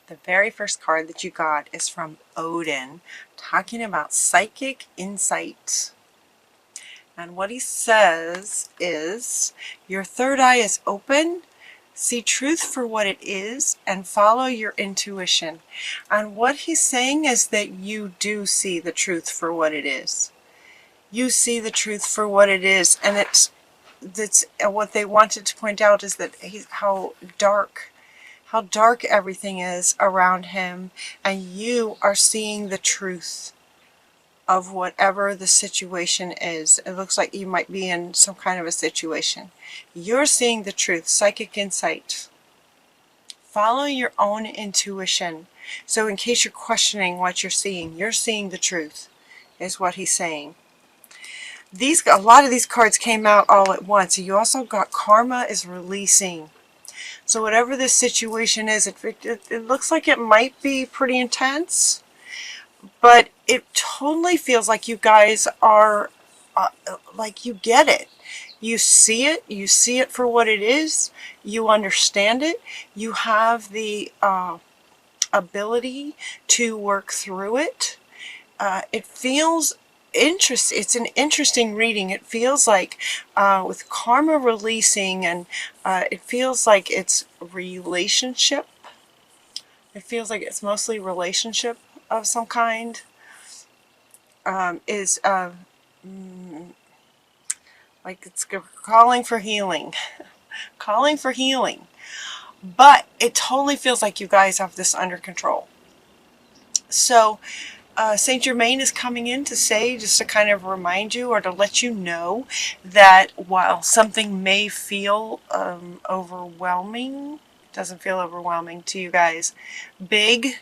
The very first card that you got is from Odin, talking about psychic insight. And what he says is, your third eye is open, see truth for what it is, and follow your intuition. And what he's saying is that you do see the truth for what it is. You see the truth for what it is, and it's what they wanted to point out is that how dark everything is around him, and you are seeing the truth of whatever the situation is. It looks like you might be in some kind of a situation. You're seeing the truth, psychic insight. Follow your own intuition. So in case you're questioning what you're seeing the truth, is what he's saying. A lot of these cards came out all at once. You also got karma is releasing. So whatever this situation is, it looks like it might be pretty intense, but it totally feels like you guys are, like you get it. You see it for what it is, you understand it, you have the ability to work through it. It feels interesting. It's an interesting reading. It feels like with karma releasing, and it feels like it's relationship. It feels like it's mostly relationship of some kind. Like it's calling for healing. Calling for healing. But it totally feels like you guys have this under control. So Saint Germain is coming in to say, just to kind of remind you or to let you know that while something may feel overwhelming, doesn't feel overwhelming to you guys, big,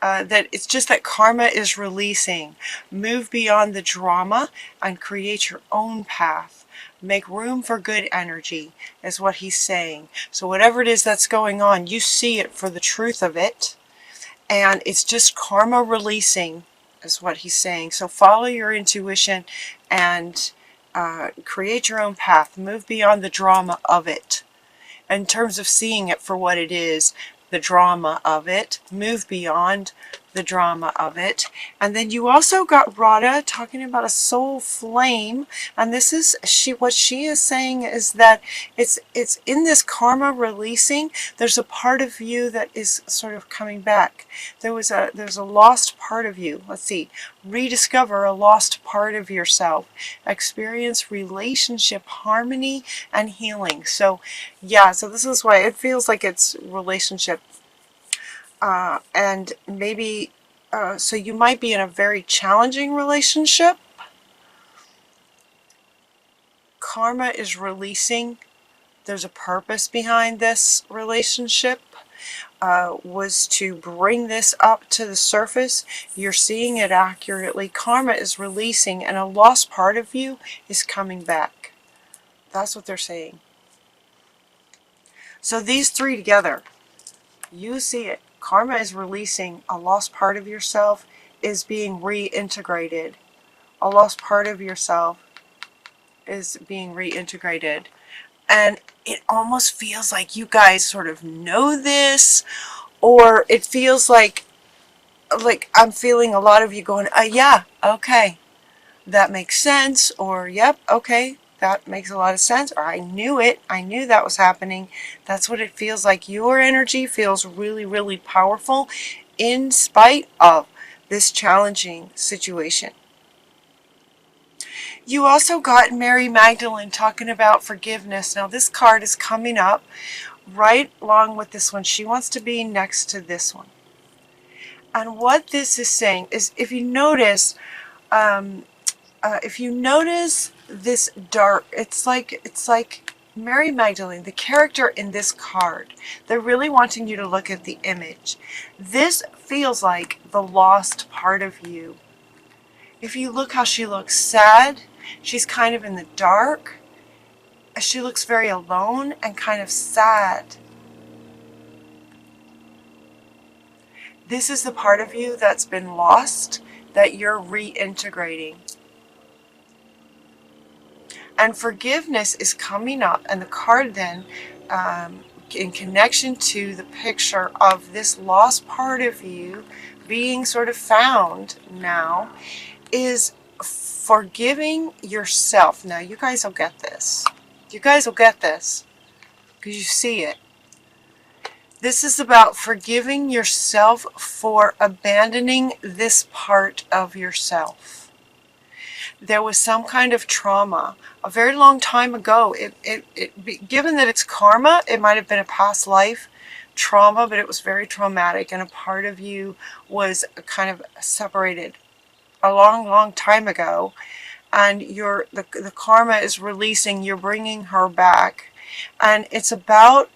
that it's just that karma is releasing. Move beyond the drama and create your own path. Make room for good energy, is what he's saying. So whatever it is that's going on, you see it for the truth of it. And it's just karma releasing, is what he's saying. So follow your intuition and create your own path. Move beyond the drama of it. In terms of seeing it for what it is, the drama of it. Move beyond the drama of it. And then you also got Radha talking about a soul flame, and this is what she is saying is that it's in this karma releasing, there's a part of you that is sort of coming back. There's a lost part of you. Let's see. Rediscover a lost part of yourself. Experience relationship harmony and healing. So yeah, so this is why it feels like it's relationship. And maybe, so you might be in a very challenging relationship. Karma is releasing. There's a purpose behind this relationship. Was to bring this up to the surface. You're seeing it accurately. Karma is releasing, and a lost part of you is coming back. That's what they're saying. So these three together, you see it. Karma is releasing. A lost part of yourself is being reintegrated. A lost part of yourself is being reintegrated. And it almost feels like you guys sort of know this, or it feels like I'm feeling a lot of you going, yeah, okay, that makes sense, or yep, okay, that makes a lot of sense, or I knew it, I knew that was happening. That's what it feels like. Your energy feels really, really powerful in spite of this challenging situation. You also got Mary Magdalene talking about forgiveness. Now this card is coming up right along with this one. She wants to be next to this one. And what this is saying is, if you notice this dark, it's like Mary Magdalene, the character in this card, they're really wanting you to look at the image. This feels like the lost part of you. If you look how she looks sad, she's kind of in the dark. She looks very alone and kind of sad. This is the part of you that's been lost, that you're reintegrating. And forgiveness is coming up, and the card then in connection to the picture of this lost part of you being sort of found now, is forgiving yourself. Now, you guys will get this. You guys will get this because you see it. This is about forgiving yourself for abandoning this part of yourself. There was some kind of trauma a very long time ago. Given that it's karma, it might have been a past life trauma, but it was very traumatic, and a part of you was kind of separated a long time ago, and the karma is releasing. You're bringing her back, and it's about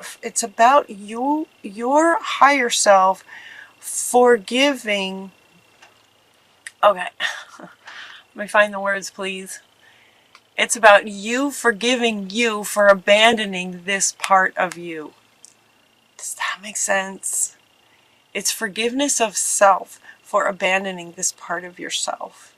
you, your higher self, forgiving. Okay. Let me find the words, please. It's about you forgiving you for abandoning this part of you. Does that make sense? It's forgiveness of self for abandoning this part of yourself.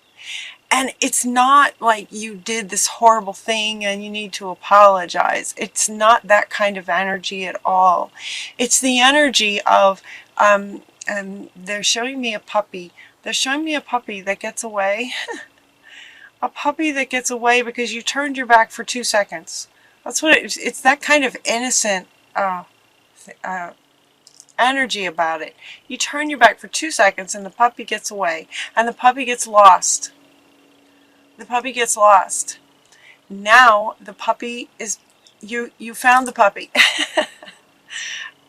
And it's not like you did this horrible thing and you need to apologize. It's not that kind of energy at all. It's the energy of, they're showing me a puppy. They're showing me a puppy that gets away. A puppy that gets away because you turned your back for 2 seconds. That's what it's that kind of innocent energy about it. You turn your back for 2 seconds and the puppy gets away, and the puppy gets lost. The puppy gets lost. Now the puppy is, you found the puppy.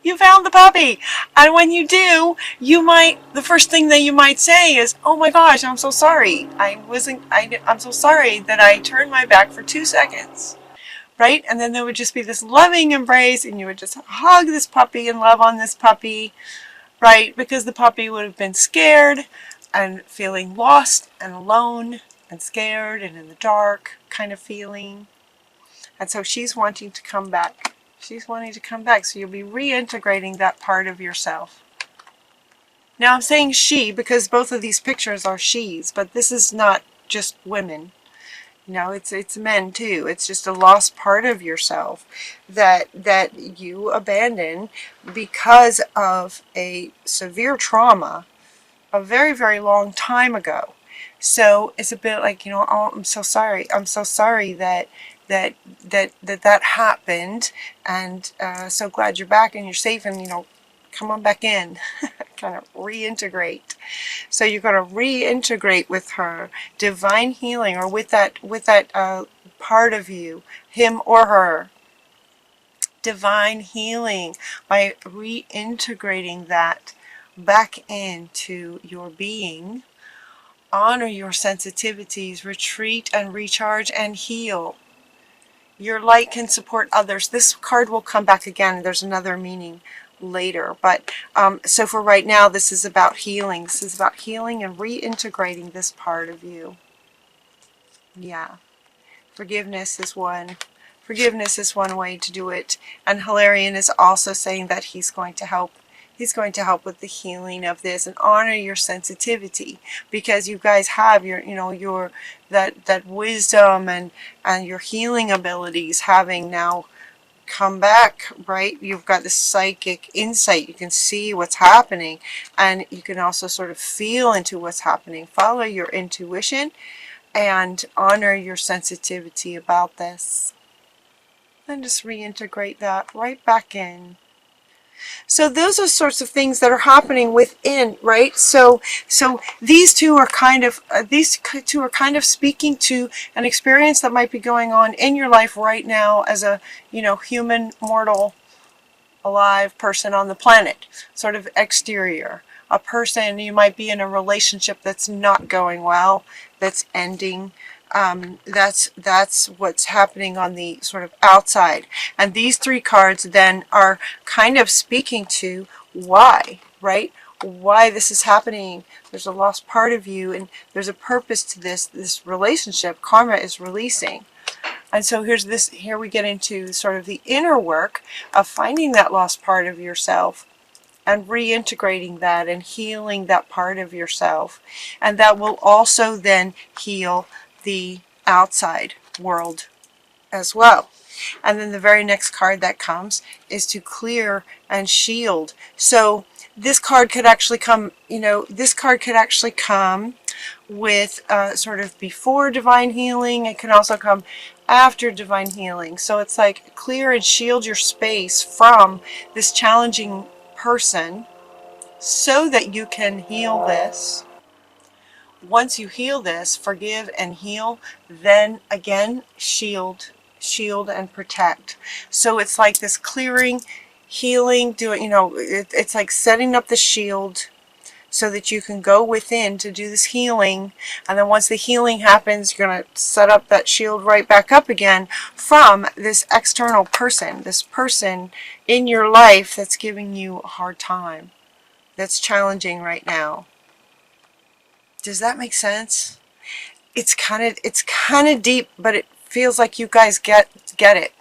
You found the puppy. And when you do, the first thing that you might say is, oh my gosh, I'm so sorry. I'm so sorry that I turned my back for 2 seconds. Right? And then there would just be this loving embrace, and you would just hug this puppy and love on this puppy. Right? Because the puppy would have been scared and feeling lost and alone and scared and in the dark kind of feeling. And so she's wanting to come back. She's wanting to come back, so you'll be reintegrating that part of yourself. Now I'm saying she because both of these pictures are she's, but this is not just women. No, it's men too. It's just a lost part of yourself that you abandon because of a severe trauma a very long time ago. So it's a bit like, oh, I'm so sorry. I'm so sorry that happened, and so glad you're back and you're safe, and come on back in. Kind of reintegrate. So you're going to reintegrate with her, divine healing, or with that part of you, him or her. Divine healing by reintegrating that back into your being. Honor your sensitivities, retreat and recharge and heal. Your light can support others. This card will come back again. There's another meaning later. But so for right now, this is about healing. This is about healing and reintegrating this part of you. Yeah. Forgiveness is one. Forgiveness is one way to do it. And Hilarion is also saying that he's going to help. He's going to help with the healing of this, and honor your sensitivity, because you guys have your that wisdom and your healing abilities having now come back, right? You've got this psychic insight. You can see what's happening, and you can also sort of feel into what's happening. Follow your intuition and honor your sensitivity about this. And just reintegrate that right back in. So those are sorts of things that are happening within, right? So these two are kind of speaking to an experience that might be going on in your life right now as a human, mortal, alive person on the planet, sort of exterior. A person, you might be in a relationship that's not going well, that's ending. That's what's happening on the sort of outside. And these three cards then are kind of speaking to why, right? Why this is happening. There's a lost part of you, and there's a purpose to this relationship. Karma is releasing. And so here we get into sort of the inner work of finding that lost part of yourself and reintegrating that and healing that part of yourself. And that will also then heal the outside world as well. And then the very next card that comes is to clear and shield. So this card could actually come, this card could actually come with sort of before divine healing. It can also come after divine healing. So it's like clear and shield your space from this challenging person so that you can heal this. Once you heal this, forgive and heal, then again, shield and protect. So it's like this clearing, healing, it's like setting up the shield so that you can go within to do this healing. And then once the healing happens, you're going to set up that shield right back up again from this external person, this person in your life that's giving you a hard time, that's challenging right now. Does that make sense? It's kind of deep, but it feels like you guys get it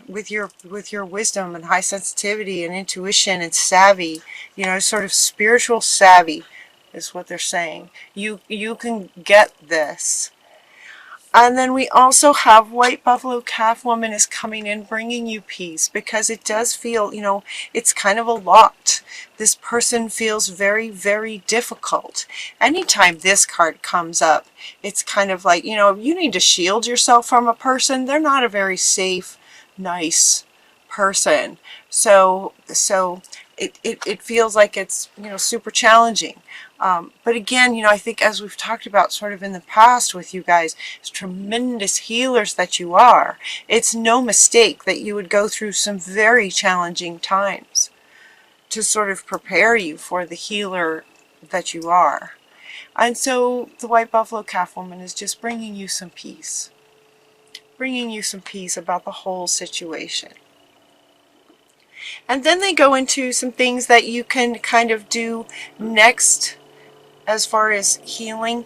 with your wisdom and high sensitivity and intuition and savvy, sort of spiritual savvy is what they're saying. You can get this. And then we also have White Buffalo Calf Woman is coming in, bringing you peace, because it does feel, it's kind of a lot. This person feels very, very difficult. Anytime this card comes up, it's kind of like, you need to shield yourself from a person. They're not a very safe, nice person. So it feels like it's, super challenging. But again, I think as we've talked about sort of in the past with you guys, as tremendous healers that you are, it's no mistake that you would go through some very challenging times to sort of prepare you for the healer that you are. And so the White Buffalo Calf Woman is just bringing you some peace about the whole situation. And then they go into some things that you can kind of do next as far as healing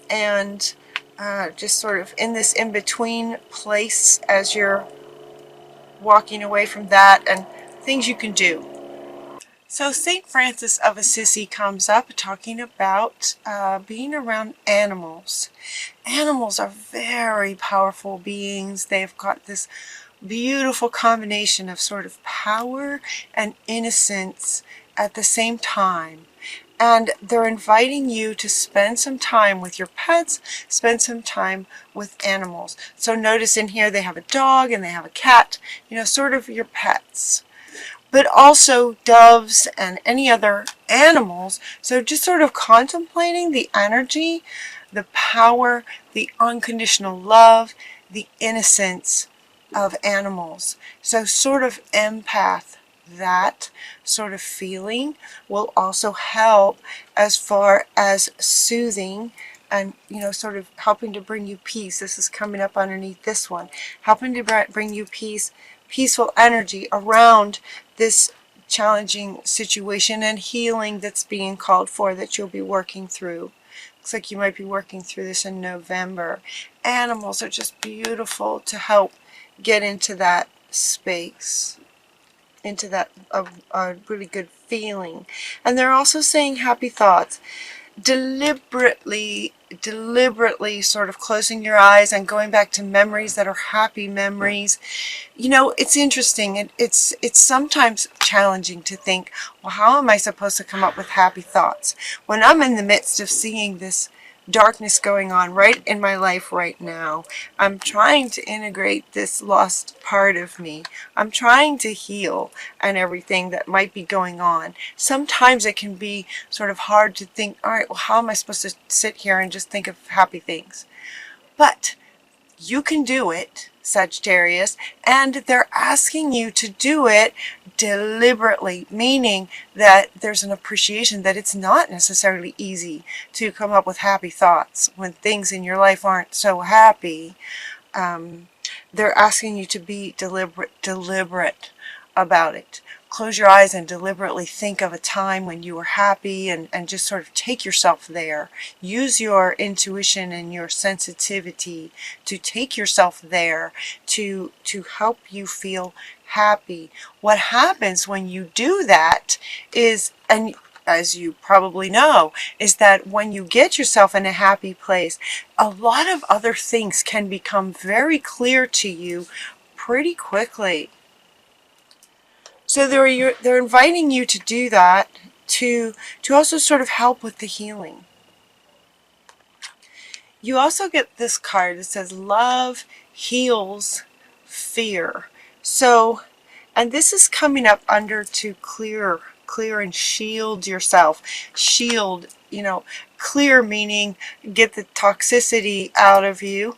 and just sort of in this in-between place as you're walking away from that, and things you can do. So St. Francis of Assisi comes up talking about being around animals. Animals are very powerful beings. They've got this beautiful combination of sort of power and innocence at the same time. And they're inviting you to spend some time with your pets, spend some time with animals. So notice in here they have a dog and they have a cat, sort of your pets. But also doves and any other animals. So just sort of contemplating the energy, the power, the unconditional love, the innocence of animals. So sort of empath. That sort of feeling will also help as far as soothing and, sort of helping to bring you peace. This is coming up underneath this one. Helping to bring you peace, peaceful energy around this challenging situation and healing that's being called for that you'll be working through. Looks like you might be working through this in November. Animals are just beautiful to help get into that space, into that a really good feeling. And they're also saying happy thoughts. Deliberately sort of closing your eyes and going back to memories that are happy memories. It's interesting. It's sometimes challenging to think, well, how am I supposed to come up with happy thoughts when I'm in the midst of seeing this darkness going on right in my life right now? I'm trying to integrate this lost part of me. I'm trying to heal and everything that might be going on. Sometimes it can be sort of hard to think, all right, well, how am I supposed to sit here and just think of happy things? But you can do it, Sagittarius, and they're asking you to do it deliberately, meaning that there's an appreciation that it's not necessarily easy to come up with happy thoughts when things in your life aren't so happy. They're asking you to be deliberate about it. Close your eyes and deliberately think of a time when you were happy and just sort of take yourself there. Use your intuition and your sensitivity to take yourself there to help you feel happy. What happens when you do that is, and as you probably know, is that when you get yourself in a happy place, a lot of other things can become very clear to you pretty quickly. So they're inviting you to do that, to also sort of help with the healing. You also get this card that says love heals fear. So, and this is coming up under to clear and shield yourself. Shield, clear meaning get the toxicity out of you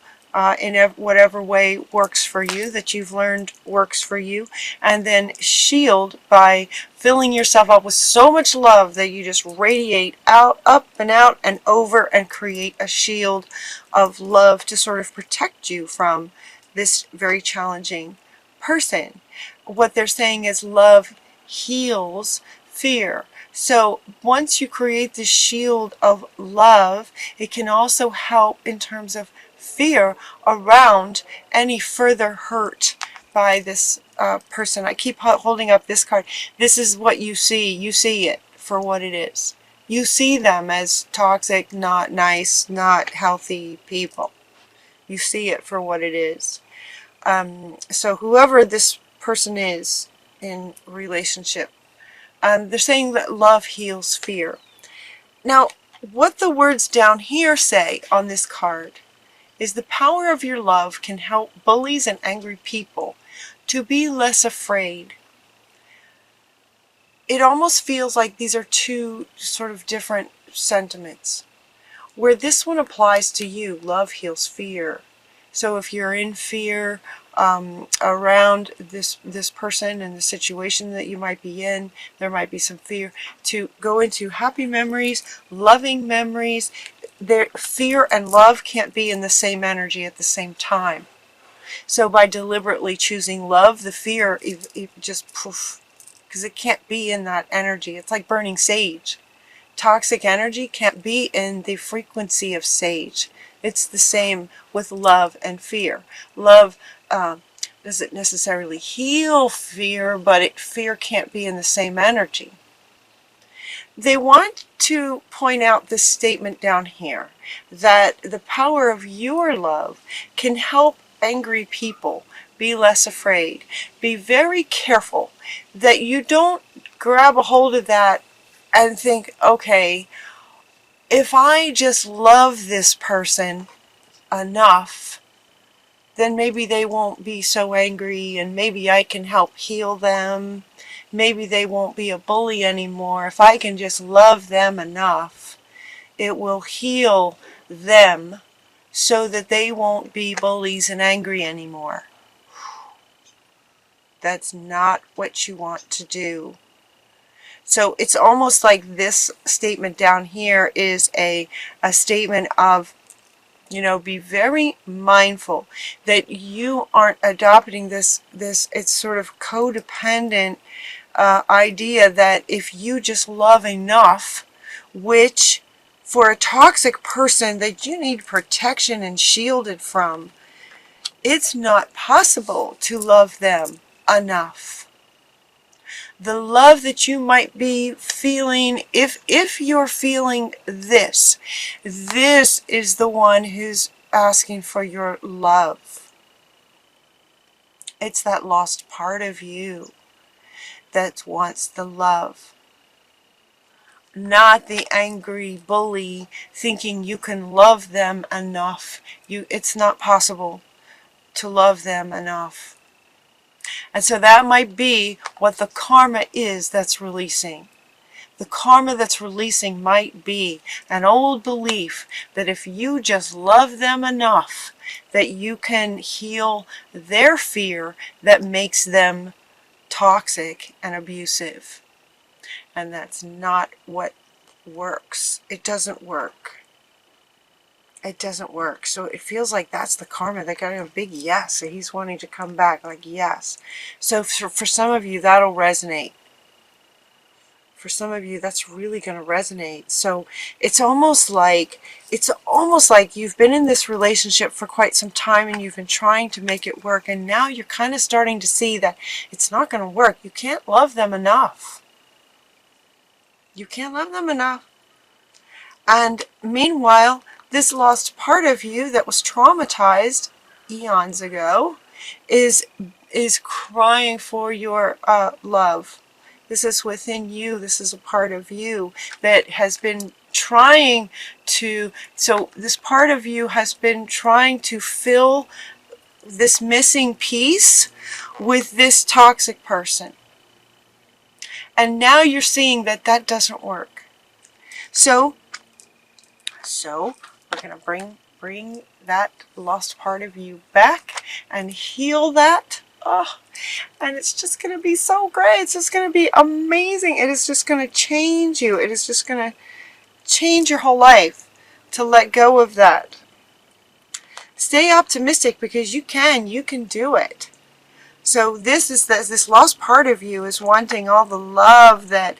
in whatever way works for you, that you've learned works for you. And then shield by filling yourself up with so much love that you just radiate out, up and out and over, and create a shield of love to sort of protect you from this very challenging person. What they're saying is love heals fear. So once you create this shield of love, it can also help in terms of fear around any further hurt by this person. I keep holding up this card. This is what you see. You see it for what it is. You see them as toxic, not nice, not healthy people. You see it for what it is. So whoever this person is in relationship, they're saying that love heals fear. Now, what the words down here say on this card is the power of your love can help bullies and angry people to be less afraid. It almost feels like these are two sort of different sentiments. Where this one applies to you, love heals fear. So if you're in fear around this person and the situation that you might be in, there might be some fear, to go into happy memories, loving memories. Fear and love can't be in the same energy at the same time. So by deliberately choosing love, the fear it just poof, because it can't be in that energy. It's like burning sage. Toxic energy can't be in the frequency of sage. It's the same with love and fear. Love doesn't necessarily heal fear, but fear can't be in the same energy. They want to point out this statement down here, that the power of your love can help angry people be less afraid. Be very careful that you don't grab a hold of that and think, okay, if I just love this person enough, then maybe they won't be so angry and maybe I can help heal them. Maybe they won't be a bully anymore. If I can just love them enough, it will heal them so that they won't be bullies and angry anymore. That's not what you want to do. So it's almost like this statement down here is a statement of, be very mindful that you aren't adopting this it's sort of codependent idea that if you just love enough, which for a toxic person that you need protection and shielded from, it's not possible to love them enough. The love that you might be feeling, if you're feeling this is the one who's asking for your love. It's that lost part of you that wants the love. Not the angry bully thinking you can love them enough. It's not possible to love them enough. And so that might be what the karma is that's releasing. The karma that's releasing might be an old belief that if you just love them enough, that you can heal their fear that makes them toxic and abusive. And that's not what works. It doesn't work. It doesn't work. So it feels like that's the karma. They got a big yes. So he's wanting to come back, like yes. So for some of you, that'll resonate. For some of you, that's really going to resonate. So it's almost like you've been in this relationship for quite some time and you've been trying to make it work, and now you're kind of starting to see that it's not going to work. You can't love them enough. You can't love them enough. And meanwhile, this lost part of you that was traumatized eons ago is crying for your love. This is within you. This is a part of you that has been trying to, so this part of you has been trying to fill this missing piece with this toxic person. And now you're seeing that that doesn't work. So we're going to bring that lost part of you back and heal that. Oh, and it's just going to be so great. It's just going to be amazing. It is just going to change you. It is just going to change your whole life to let go of that. Stay optimistic because you can do it. So this lost part of you is wanting all the love that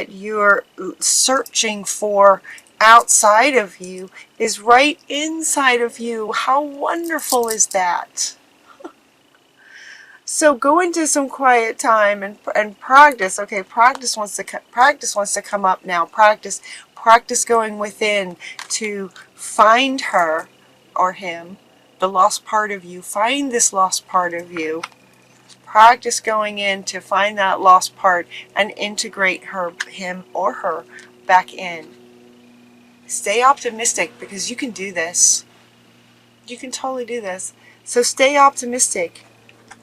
you're searching for outside of you is right inside of you. How wonderful is that? So go into some quiet time and practice. Okay, practice wants to come up now. Practice going within to find her or him, the lost part of you. Find this lost part of you. Practice going in to find that lost part and integrate him or her back in. Stay optimistic because you can do this. You can totally do this. So stay optimistic.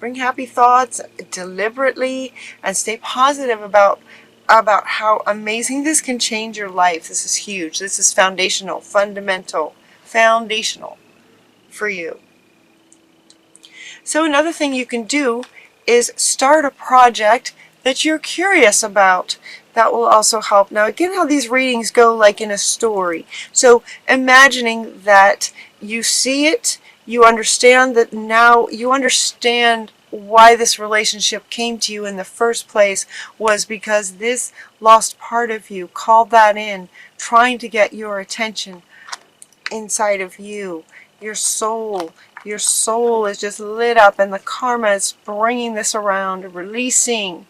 Bring happy thoughts deliberately and stay positive about how amazing this can change your life. This is huge. This is foundational, fundamental, foundational for you. So another thing you can do is start a project that you're curious about. That will also help. Now again, how these readings go like in a story. So imagining that you see it, you understand that now you understand why this relationship came to you in the first place was because this lost part of you called that in, trying to get your attention inside of you. Your soul is just lit up and the karma is bringing this around, releasing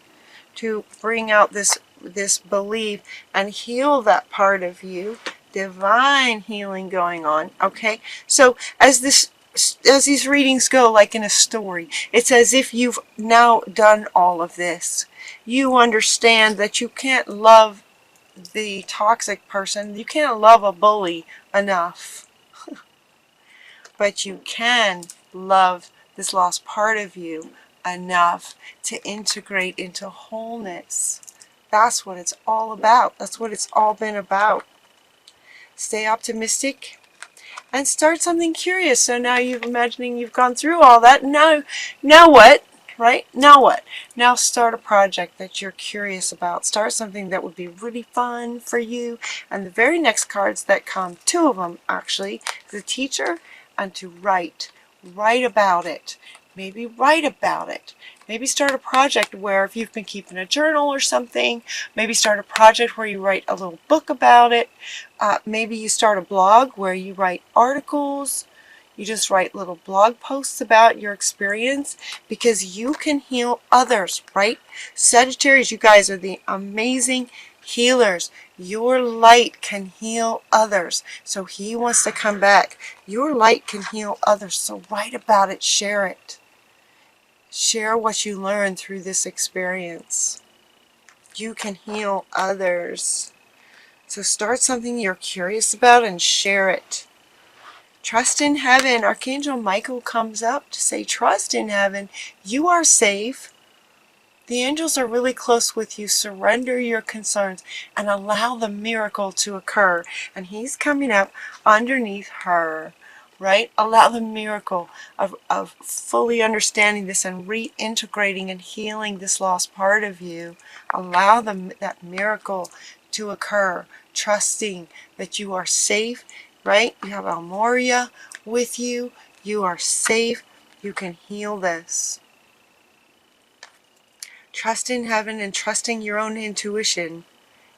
to bring out this belief and heal that part of you. Divine healing going on. Okay, so as these readings go like in a story, it's as if you've now done all of this. You understand that you can't love the toxic person, you can't love a bully enough, but you can love this lost part of you enough to integrate into wholeness. That's what it's all about. That's what it's all been about. Stay optimistic and start something curious. So now you're imagining you've gone through all that. Now what? Right? Now what? Now start a project that you're curious about. Start something that would be really fun for you. And the very next cards that come, two of them actually, the teacher and to write. Write about it. Maybe write about it. Maybe start a project where if you've been keeping a journal or something, maybe start a project where you write a little book about it. Maybe you start a blog where you write articles. You just write little blog posts about your experience because you can heal others, right? Sagittarius, you guys are the amazing healers. Your light can heal others. So he wants to come back. Your light can heal others. So write about it. Share it. Share what you learned through this experience. You can heal others. So start something you're curious about and share it. Trust in heaven. Archangel Michael comes up to say, trust in heaven. You are safe. The angels are really close with you. Surrender your concerns and allow the miracle to occur. And he's coming up underneath her. Right? Allow the miracle of fully understanding this and reintegrating and healing this lost part of you. Allow that miracle to occur, trusting that you are safe, right? You have Almoria with you. You are safe. You can heal this. Trust in heaven and trusting your own intuition.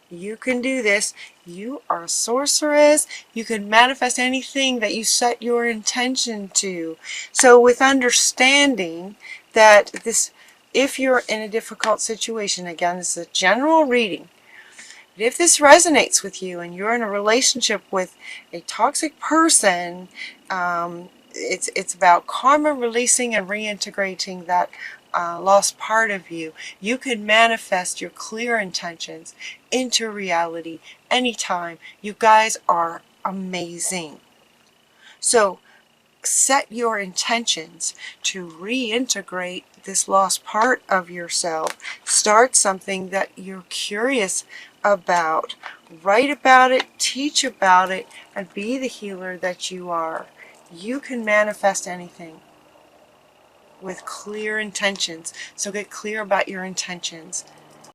You can do this. You are a sorceress. You can manifest anything that you set your intention to. So with understanding that this, if you're in a difficult situation, again, this is a general reading, But if this resonates with you and you're in a relationship with a toxic person, it's about karma releasing and reintegrating that lost part of you. You can manifest your clear intentions into reality anytime. You guys are amazing. So set your intentions to reintegrate this lost part of yourself. Start something that you're curious about. Write about it, teach about it, and be the healer that you are. You can manifest anything with clear intentions. So get clear about your intentions.